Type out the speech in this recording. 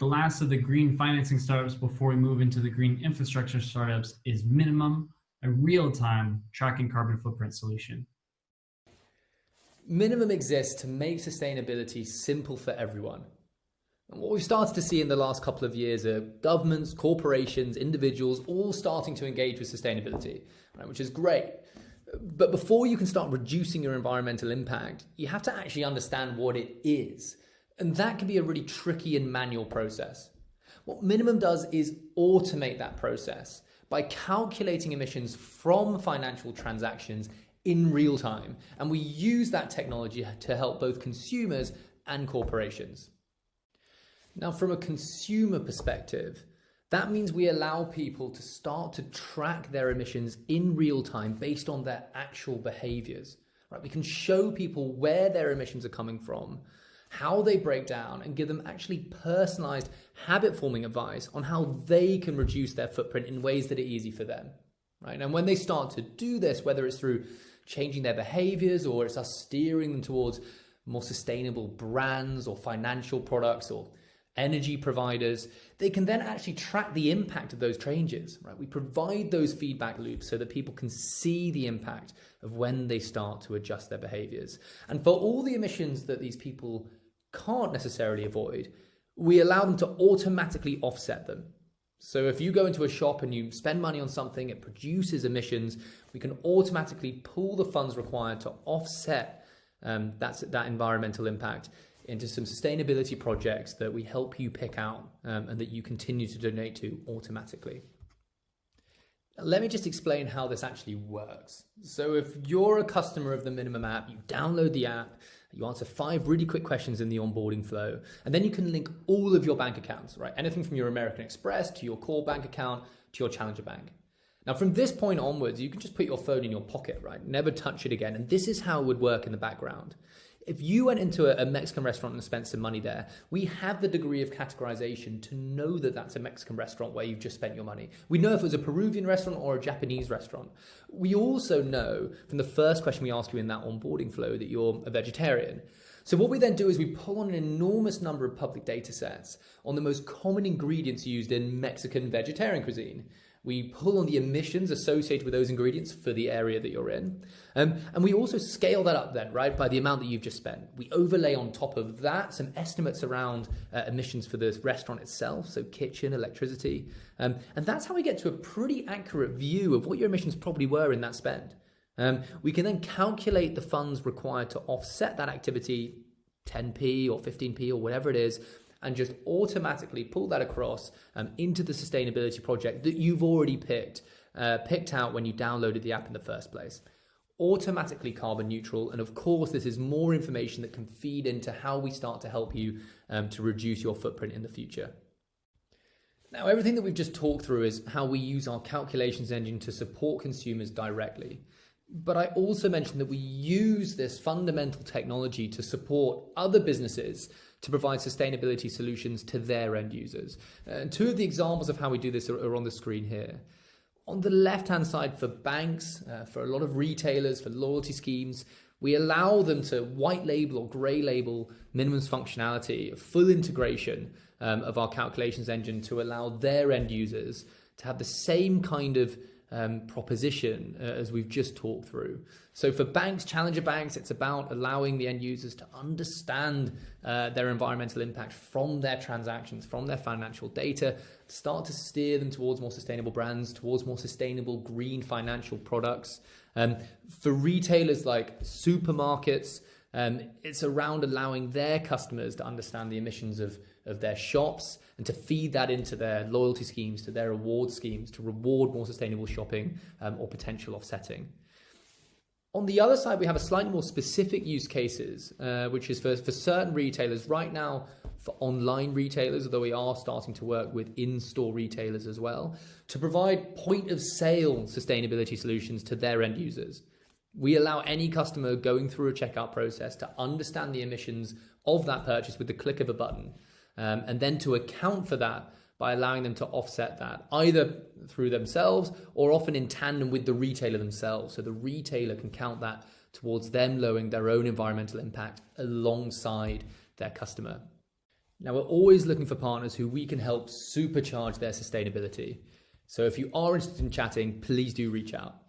the last of the green financing startups before we move into the green infrastructure startups is Minimum, a real-time tracking carbon footprint solution. Minimum exists to make sustainability simple for everyone. And what we've started to see in the last couple of years are governments, corporations, individuals all starting to engage with sustainability, right, which is great. But before you can start reducing your environmental impact, you have to actually understand what it is. And that can be a really tricky and manual process. What Minimum does is automate that process by calculating emissions from financial transactions in real time. And we use that technology to help both consumers and corporations. Now, from a consumer perspective, that means we allow people to start to track their emissions in real time based on their actual behaviors. Right? We can show people where their emissions are coming from, how they break down, and give them actually personalized habit-forming advice on how they can reduce their footprint in ways that are easy for them. Right? And when they start to do this, whether it's through changing their behaviors or it's us steering them towards more sustainable brands or financial products or energy providers, they can then actually track the impact of those changes. Right? We provide those feedback loops so that people can see the impact of when they start to adjust their behaviors. And for all the emissions that these people can't necessarily avoid, we allow them to automatically offset them. So if you go into a shop and you spend money on something, it produces emissions, we can automatically pull the funds required to offset that environmental impact into some sustainability projects that we help you pick out and that you continue to donate to automatically. Let me just explain how this actually works. So if you're a customer of the Minimum app, you download the app, you answer 5 really quick questions in the onboarding flow, and then you can link all of your bank accounts, right? Anything from your American Express to your core bank account to your Challenger Bank. Now, from this point onwards, you can just put your phone in your pocket, right? Never touch it again. And this is how it would work in the background. If you went into a Mexican restaurant and spent some money there, we have the degree of categorization to know that that's a Mexican restaurant where you've just spent your money. We know if it was a Peruvian restaurant or a Japanese restaurant. We also know from the first question we ask you in that onboarding flow that you're a vegetarian. So what we then do is we pull on an enormous number of public data sets on the most common ingredients used in Mexican vegetarian cuisine. We pull on the emissions associated with those ingredients for the area that you're in. And we also scale that up then, right, by the amount that you've just spent. We overlay on top of that some estimates around emissions for the restaurant itself, so kitchen, electricity. And that's how we get to a pretty accurate view of what your emissions probably were in that spend. We can then calculate the funds required to offset that activity, 10p or 15p or whatever it is, and just automatically pull that across into the sustainability project that you've already picked out when you downloaded the app in the first place. Automatically carbon neutral. And of course, this is more information that can feed into how we start to help you to reduce your footprint in the future. Now, everything that we've just talked through is how we use our calculations engine to support consumers directly. But I also mentioned that we use this fundamental technology to support other businesses to provide sustainability solutions to their end users. And 2 of the examples of how we do this are on the screen here. On the left-hand side for banks, for a lot of retailers, for loyalty schemes, we allow them to white label or gray label Minimum's functionality, full integration of our calculations engine to allow their end users to have the same kind of proposition as we've just talked through. So for banks, challenger banks, it's about allowing the end users to understand their environmental impact from their transactions, from their financial data, start to steer them towards more sustainable brands, towards more sustainable green financial products. For retailers like supermarkets, it's around allowing their customers to understand the emissions of their shops and to feed that into their loyalty schemes, to their reward schemes, to reward more sustainable shopping or potential offsetting. On the other side, we have a slightly more specific use cases, which is for certain retailers right now, for online retailers, although we are starting to work with in-store retailers as well, to provide point-of-sale sustainability solutions to their end users. We allow any customer going through a checkout process to understand the emissions of that purchase with the click of a button, and then to account for that by allowing them to offset that either through themselves or often in tandem with the retailer themselves. So the retailer can count that towards them lowering their own environmental impact alongside their customer. Now, we're always looking for partners who we can help supercharge their sustainability. So if you are interested in chatting, please do reach out.